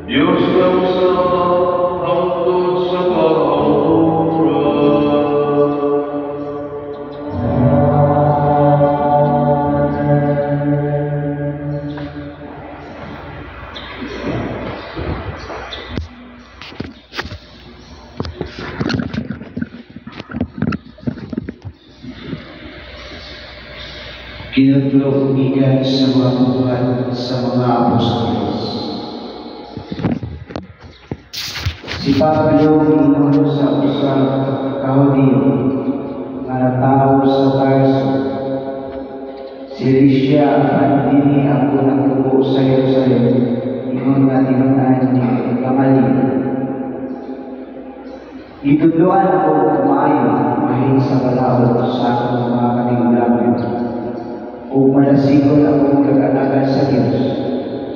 Dios Kinudlo gikan sa mga buhat sa mga apostoles. Si Pablo giingon sa usa ka Hudiyo nga natawo sa Tarso. Si Lycia at dini ako nagtubo sa Jerusalem, ingon nga tinunan ni Gamaliel. Itudloan ako kumaayo mahin sa balaod sa akong mga kanigulangan. O malasigon akong kag-alagan sa Diyos,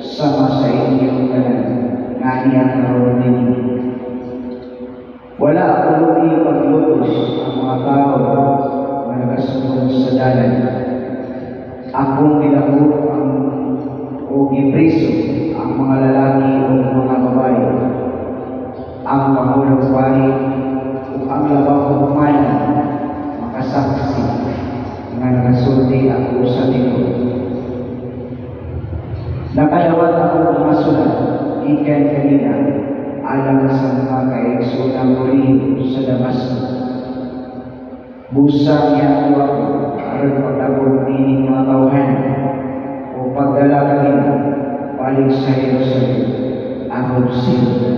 sama sa inyong kanan, nga niya karoon ninyo. Wala ako lugi paglutos ang mga tao na nagasunod sa dalan. Akong nilabot o gipriso ang mga lalaki o mga babae, ang pangulong pari o ang labang humanan, makasaksi nga nagasulti ako sa Diyos. Nakadawat ako ng masulat, ikan kanina, alam sa mga kaigsunang muli sa Damasco. Busa niya ako aron pagdabot ni mga tauhan o pagdala kanina balik sa Jerusalem aron sila.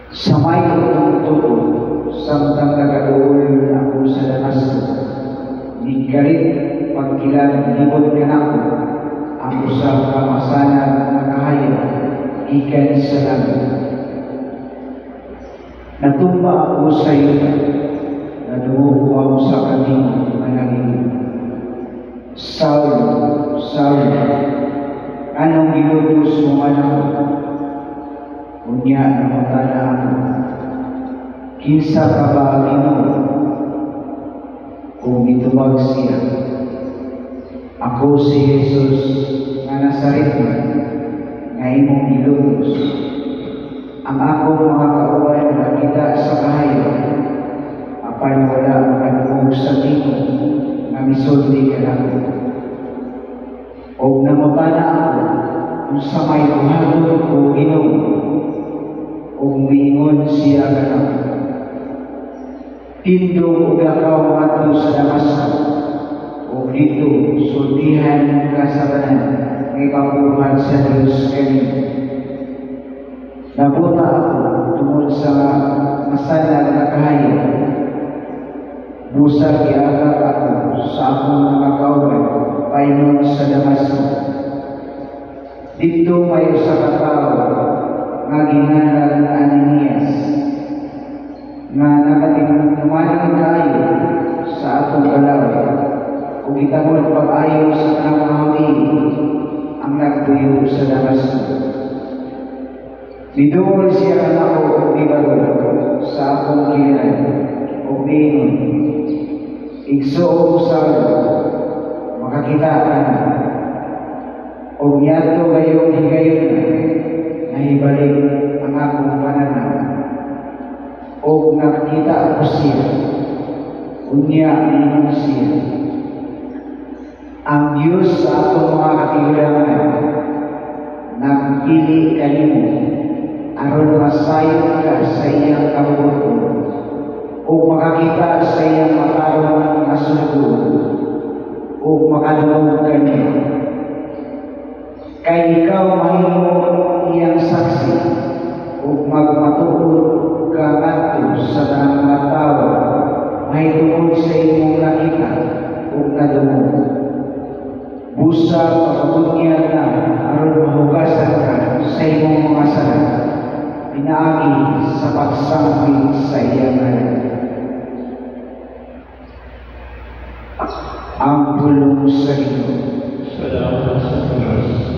Sa may tututo, samtang nagaduol ako sa Damasco, nikarit pagkilang libot ka na ako, ang usap kamasanag na kahayag, ikan sa langit. Natumba ako sa iyo, nadumuho ako sa kanina manangin. Saul, Saul, anong gilutos mo anak? Unya namatala ako. Kinsa ka ba Ginoo? Kung itubag siya, ako si Jesus nga Nazareno, nga imong gilutos. Ang akong mga kauban nakita sa kahayag, apay wala makadungog sa tingin nga misulti ka lang. O namabana ako kung sa may buhaton o Ginoo, o miingon siya ka lang. Tindog o gakaw ato sa Damasco, o dito sultihan kasabanan ng kapuhan sa Diyos kanina. Nabuta ako tungod sa masanag na kahayag. Busa giagak ako sa akong mga kauban painon sa Damasco. Dito may usa ka tawo nga ginganlan Ananias, nga nakatingnumanan kayo sa atong balaway o gitangod pag-ayo sa kanang mga Hudiyo ang nagtuyo sa Damasco. Niduol siya ka na ako o ibarol sa akong kiliran o biingon, igsuong sa makakita ka na o niyato gayong higayon na ibalik ang akong pananaw. O nakita ako siya, unya ingon siya. Ang Diyos sa atong mga katigulangan nagpili kanimo aron masayon ka sa iyang kabubuton o makakita sa iyang matarong na sugod o makadungog kanya. Kay ikaw mahimo iyang saksi o magmatuod kagadto sa tanang mga tao may tungkol sa imong nakita o nadungog. Busa pagkunyag na aron mahugasan ka sa imong mga sala, pinaagi sa pagsangpil sa iyang ngalan. Ang pulong sa Ginoo. Salamat sa Diyos.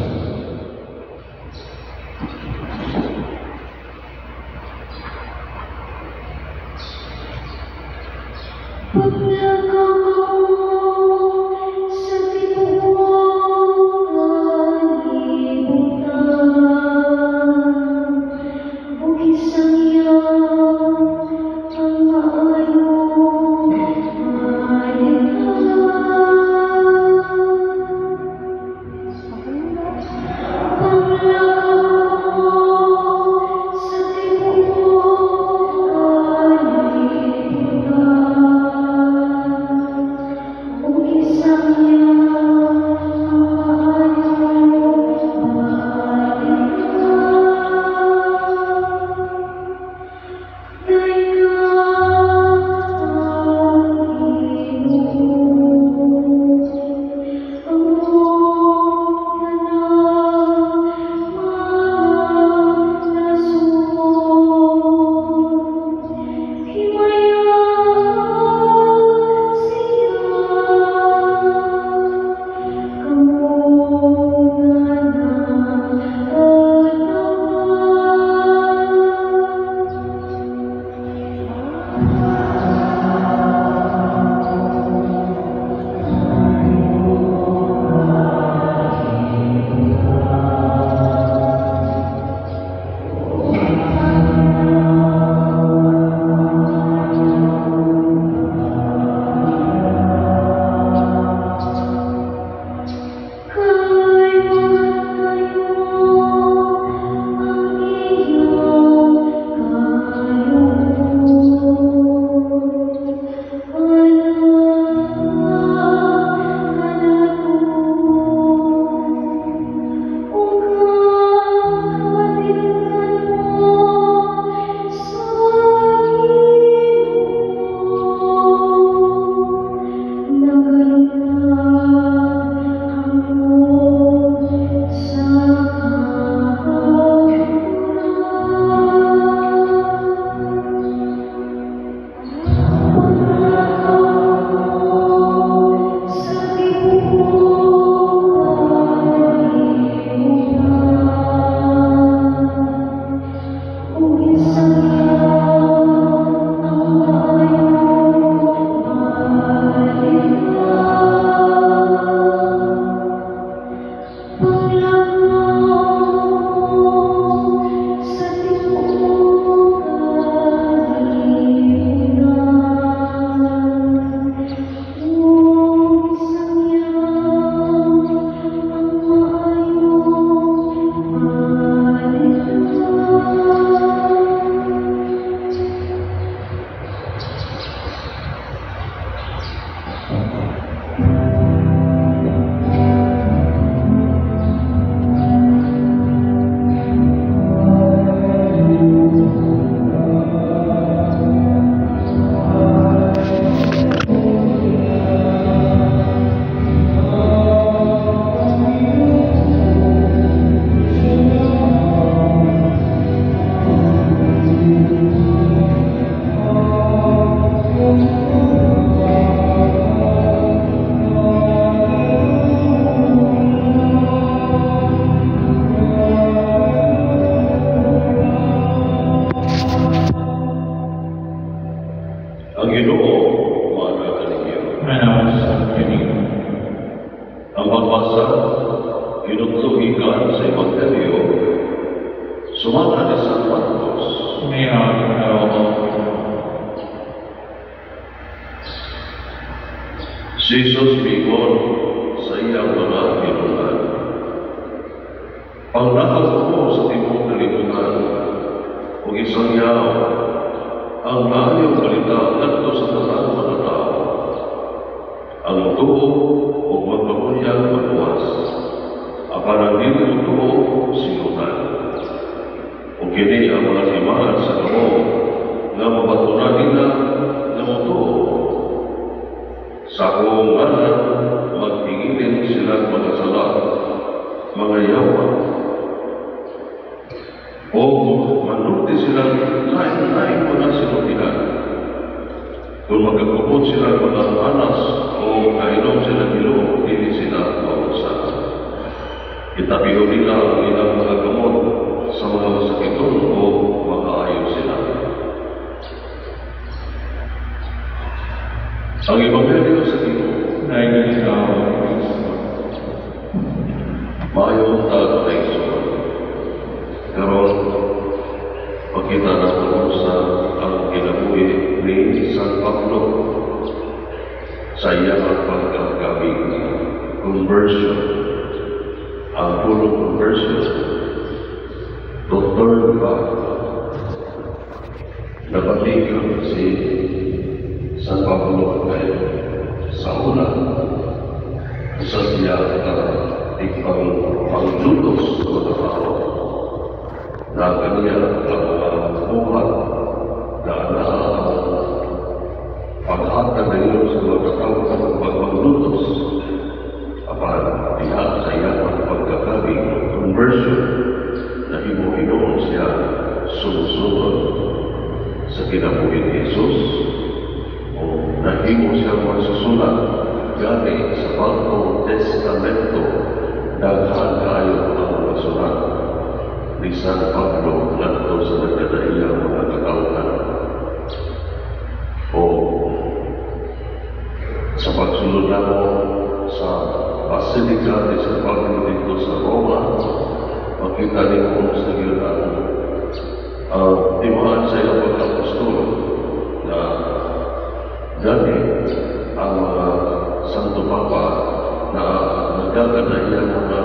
maaga kaninyo. Manawas ang kanino. Ang pagbasa, inutlugikan sa Evangelyo, sumala ni San Marcos. Mayroon araw. Si Jesus mingon sa iyang mga hinunan. Ang nakag mo sa timog kalibutan, o isang yaw, ang maayong balita ngadto sa tanang mga tao. Ang tuo o magpamunyang magbuwas, apan dili tuo sinutan. O kini ang mga timaan sa kamo nga mabatunan nila nga motuo. Sa akong ngalan, magtingilin silang mga sala, mga yawa. O manunti silang lain-lain mga sinutihan. Kung magkakupot silang mga anas o kainom silang ilong, hindi sila mausan. Itabiho nila ang ilang mga gamot sa mga masakiton o makaayon sila. Ang Ebanghelyo sa Ginoo Dahil ikaw ang Kristo. mayong tag-tagsuan. Karon, pakita natin sa ang kinabuhi ni San Pablo sa iyang pagkakabing conversion. Ang pulong conversion, to turn back. Napatigil si San Pablo kay sa una sa siya panglutos sa mga tao na kaniya ang buhat na paghatag na yun sa mga tao sa pagpanglutos apan diha sa iya pagkakabing conversion na himo-hinoon siya sumusunod sa kinabuhi ni Jesus o nahimo siya magsusulat gani sa Bagong Testamento daghan kaayo ang mga sulat ni San Pablo ngadto sa nagkadaiyang mga katawhan o sa pagsunod namo sa Basilika ni San Pablo dito sa Roma, makita niyo sa giyunan ang timaan sa iyong pagkapostol na gani ang mga Santo Papa na nagkakadaiyang mga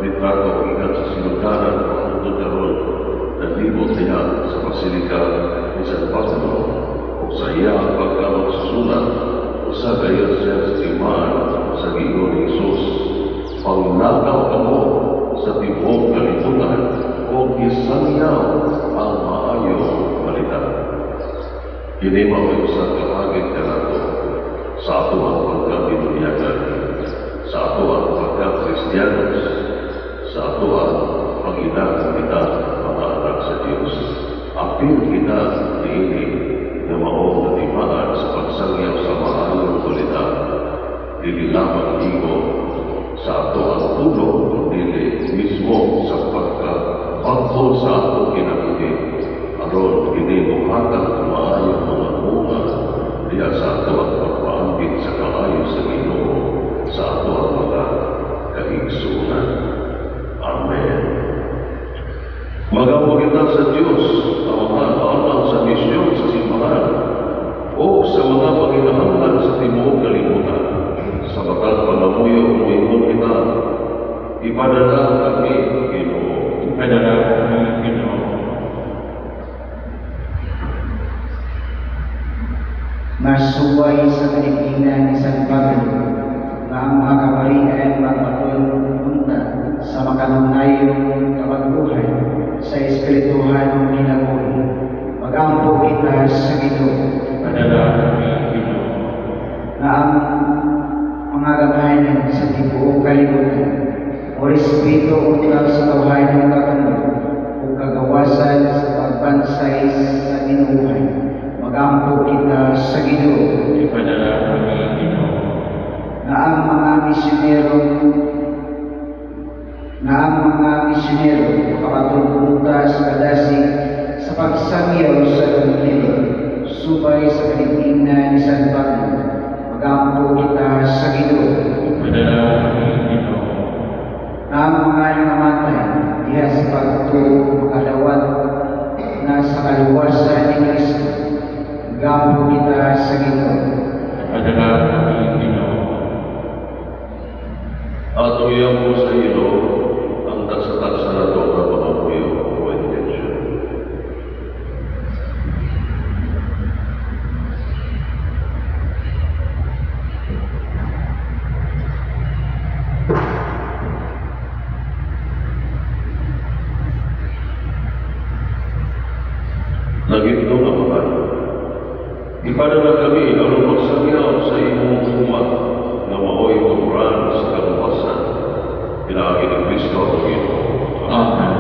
litrato ingat sa sinuganan ang karon na libot niya sa Basilika ni San Pablo o sa iya ang pagkamagsusulat o sa gayon siya sa timaan sa Ginoo ni Jesus. Pangnakaw kamo sa tibok kalibutan o isangyaw ang maayong balita. Kini mao sa kaagid kanato sa ato ang pagkabinunyagan, sa ato ang pagka-Kristiyanos, sa ato ang pag-inang kita mga anak sa Diyos. Apil kita niini na maong natimaan sa pagsangyaw sa maayong balita. Dili lamang iko sa ato ang tulong, kundi mismo sa pagka-pagpo sa ato kinabuhi. Aron kini muhatag maayong mga bunga diya sa ato ang pagpaambit sa kaayo sa Ginoo sa ato ang mga kaigsunan. Amen. Magawa kita sa Diyos ang mga alang sa misyon sa simbahan o sa mga panginahanglan sa tibuok kalibutan. Sa batang palamuyo umiyon kita, ipadala kami, Ginoo. Ipadala kami, Ginoo. Masuway sa kaligtinan ni San Pablo na ang mga kaparinga ay magpatulunta sa makanunayong kabaguhan sa espirituhan ng kinabuhi. Mag-ampo kita sa Ginoo. Ipadala kami, Ginoo. Na ang mga gamayan sa tibuok kalibutan o respeto utang sa tawhay ng kakanod o kagawasan sa pagbansay sa inuuhan. Mag-ampo kita sa Ginoo. Ipadala kami, Ginoo. Na ang mga misyonero kapatulpunta sa kadasig sa pagsangyaw sa Evangelyo subay sa kaligtingnan ni San Pablo, magampo kita sa Ginoo. Padala kami, Ginoo. Ang mga nangamatay diha sa pagtuo makadawat na sa kaluwasan ni Kristo, magampo kita sa Ginoo. Padala kami, Ginoo. At uyang mo sa iyo ang taksa-taksa na ito na panapuyo o intention. Nagito na mahal. Ipadala kami ang pagsangyaw sa imong umat na mao'y turan sa kaluwasan. Pinagi ni Kristo ang Ginoo. Amen.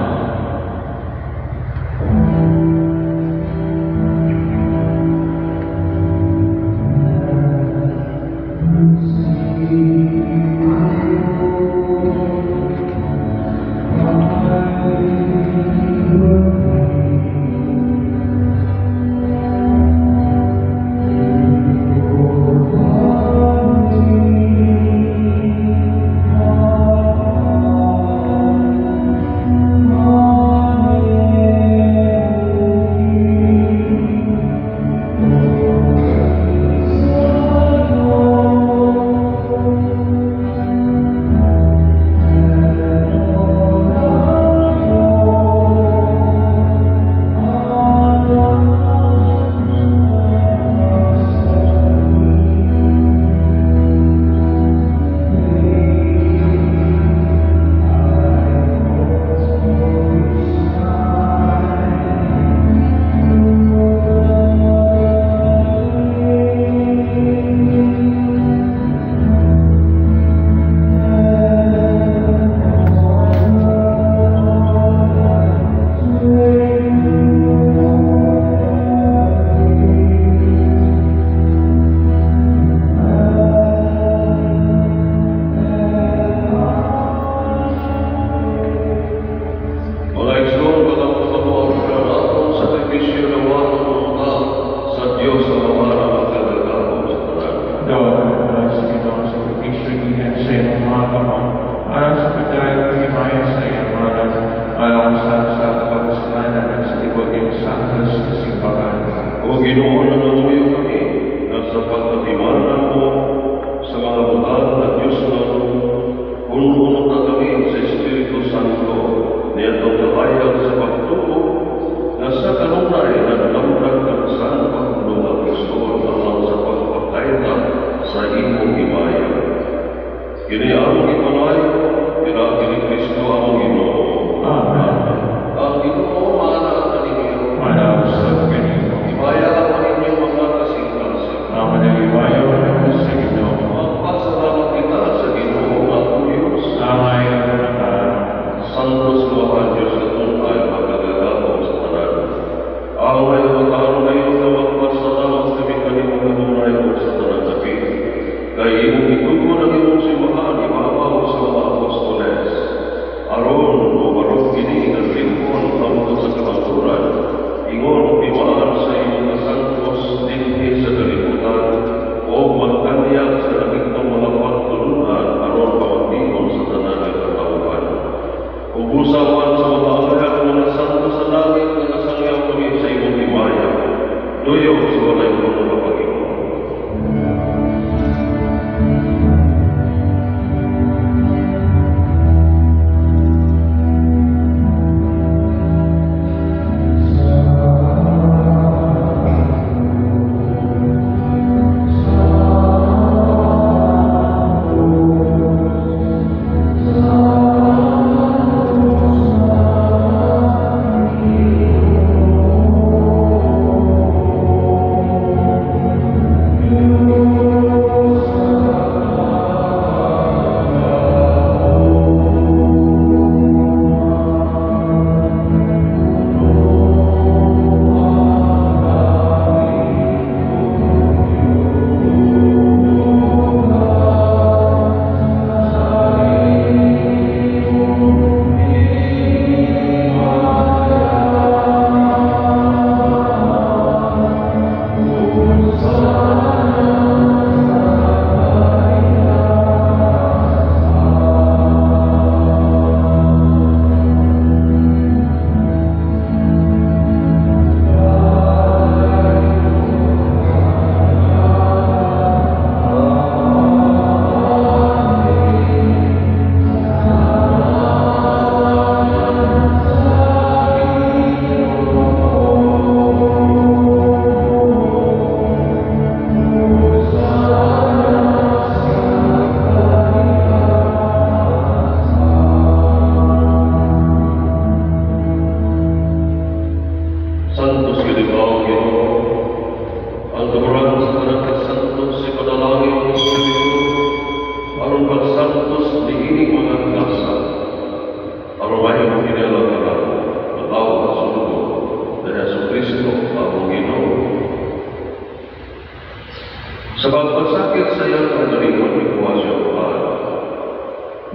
Pagpasakit sa iyang pagdaringon ni Kuwasyo Paan,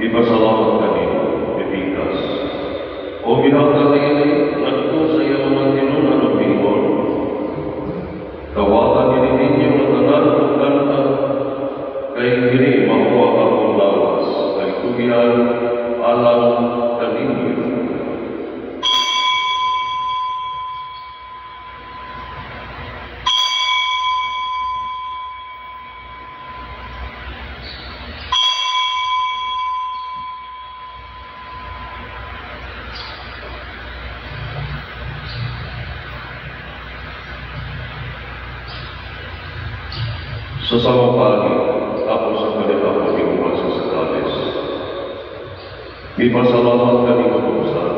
ipasalamat kanino, ibigas. O bihagka ini, nagto sa iyang mga tinunan o bingon. Tawagan ini ninyo na tanan o kanta, kay kini makuha akong lawas, kay tugihan alam kaninyo. Sa sama pagi, tapos sa kanila pag-iuwasan sa kalis. Ipasalamat kami kapusan.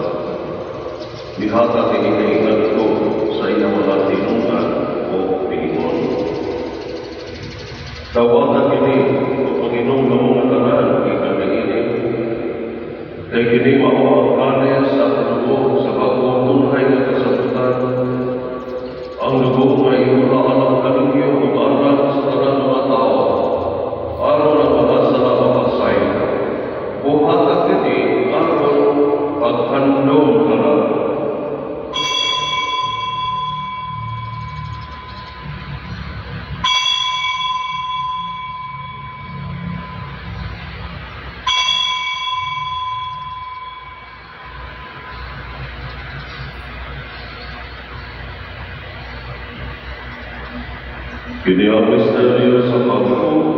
Ihata kinikaingat ko sa iyong mga tinungan o pingon. Tawagan kini o Panginoong na mga tanan ikanainin. Kay kini mao ang kalis sa dugo sa bagong tunay na kasabutan. Ang dugo na iuraan ang kaninyo o aral sa tanang mga tao. Araw na pagkasa na makasay. Buhatak kini araw paghandong ka na. Kini ang misteryo sa pagtuto.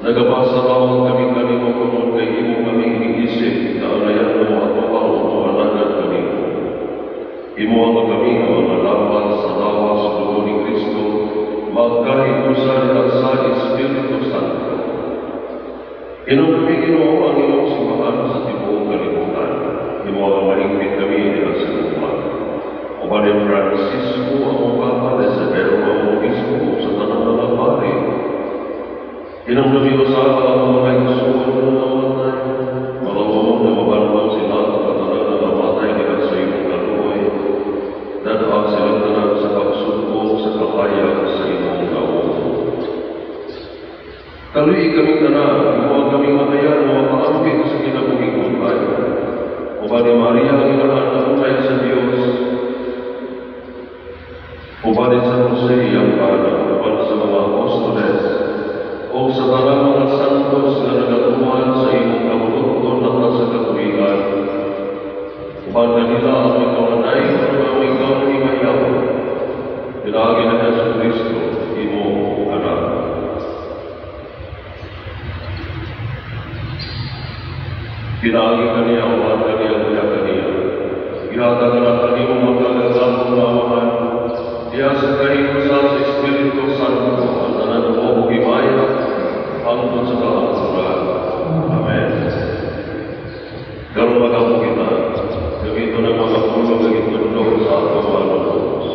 Nagapasalamat kami kanino kung kay imo kami iisip na alayan mo at mapautuanagan kanino. Imo ang kami na mga laban sa lawas sa dugo ni Kristo, magkahipusan at sa Espiritu Santo. Inong Ginoo ang iyong simbahan sa tibuong kalibutan. Imo ang mahigpit kami nila sa lupa. O ba ni Francisco ang Papa Isabel ang Obispo sa tanang mga pari. Inang namiusaha ang mga isuon na namatay, malawang na mabanbang sila at katanan na namatay nila sa iyong kaluoy, dadaan sila tanan sa pagsuko sa kakayag sa iyong gawon. Kaluhi kami tanan, imo kami matayan o makaambit sa kinabuhing buhay. O ba ni Maria ang inahan na unay sa Diyos, o ba ni San Jose ang pana, o ba sa mga apostoles, o sa parang mga santos na nagatuhan sa iyong kabuluton at sa katuwigan. Uban na nila ang ikawanay ng mga ikaw ni Mayaw. Pinagi na Yesu Kristo, imo anak. Pinagi kaniya, uban kaniya, kaya kaniya. Ihata ka na kaniyong magkagagamong mawahan. Iyasa kayo sa Espiritu Santo, ang tanan mo himaya, hanggang sa kahapsuran. Amen. Karoon magamu kita, gamitin ng mga pulo, gamitin ng sa atong mga Diyos.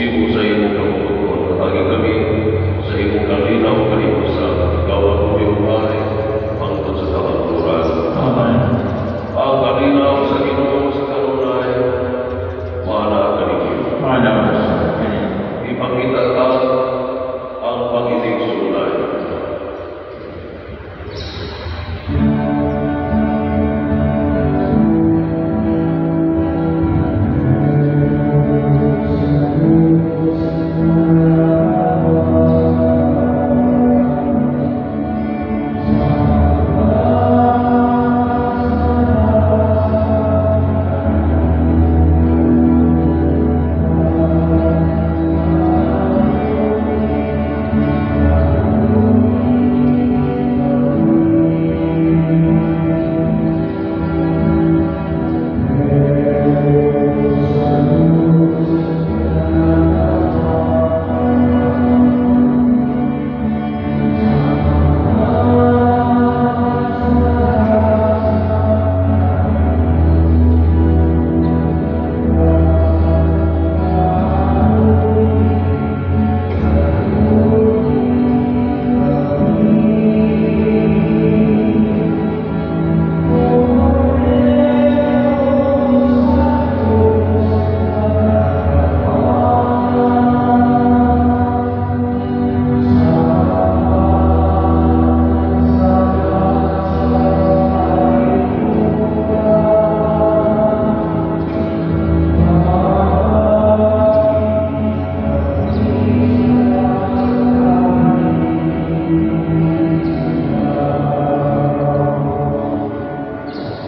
magsibo sa imong kabubuton. Agi kami sa imong kalinaw kalibusan. Ikaw ang iyong hari, hangtod sa kahanturan. Amen. Ang kalinaw sa Ginoo sa kanunay, mana kaninyo. Mana sa kanin. Ipakita ka ang pangiling sulay.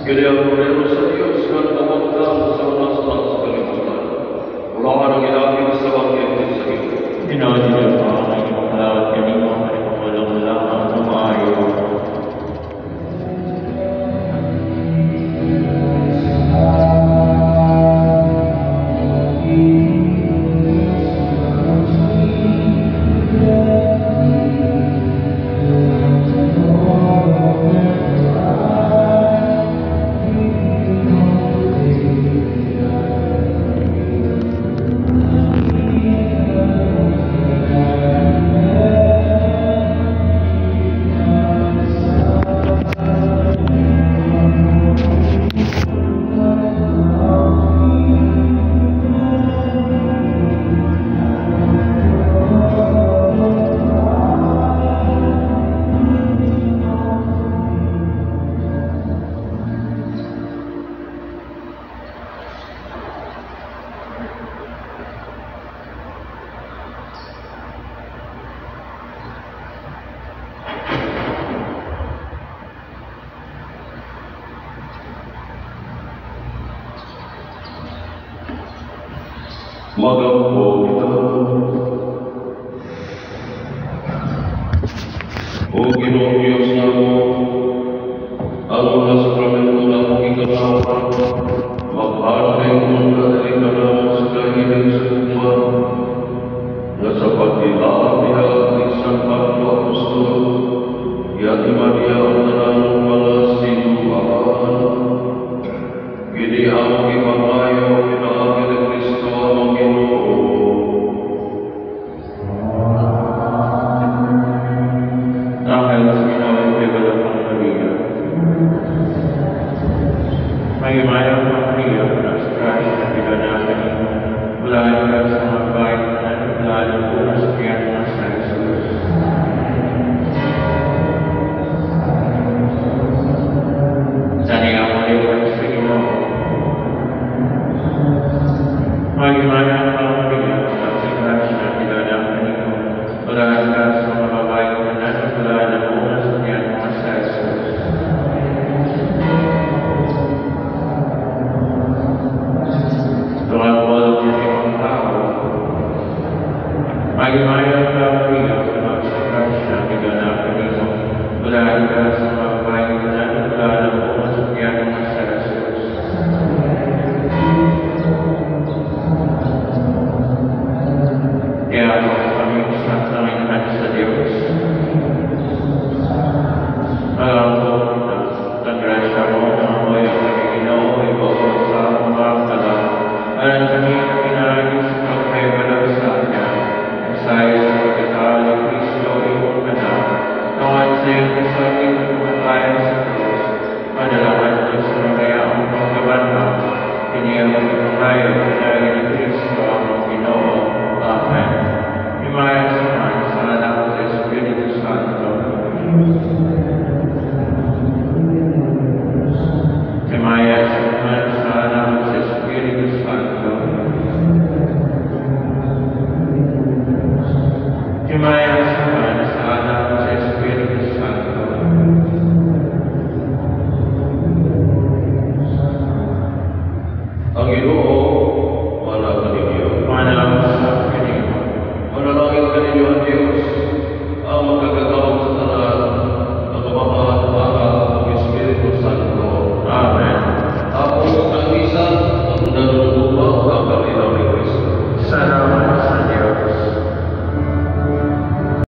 Kini ang Cordero sa Diyos na tumagdang sa unas-unas sa kalibutan. Mula ka ng ilapin sa bangkete sa iyo. Pinadila pa ang inyong kalawat kanino ay pamalang ang tumayo. Magampo kita. O Ginoong Diyos namo, ang mga sakramento na mong ikalawan, maghanay mong kadalikan sa kahiling sa kuma, na sa pagkilapia ni San Pablo Apostol, yatima niya ang tanang mga sinuhaan. Kini ang ipangayo pinaagi ni Kristo ang Ginoo. Dahil sa Ginoo ay Begalakang Maria. Mayroong Maria na sa Christ na pinanakan niyo. Mula ka sa mga bahay na lalo po na sa kiyan na sa Jesus. Saniya maliwan sa Ginoo. Mayroong Maria na sa Christ na pinanakan niyo. Mula ka sa mga bahay na lalo po na sa kiyan na sa Jesus. Tuhan Paul di ibang tao. Bagaimana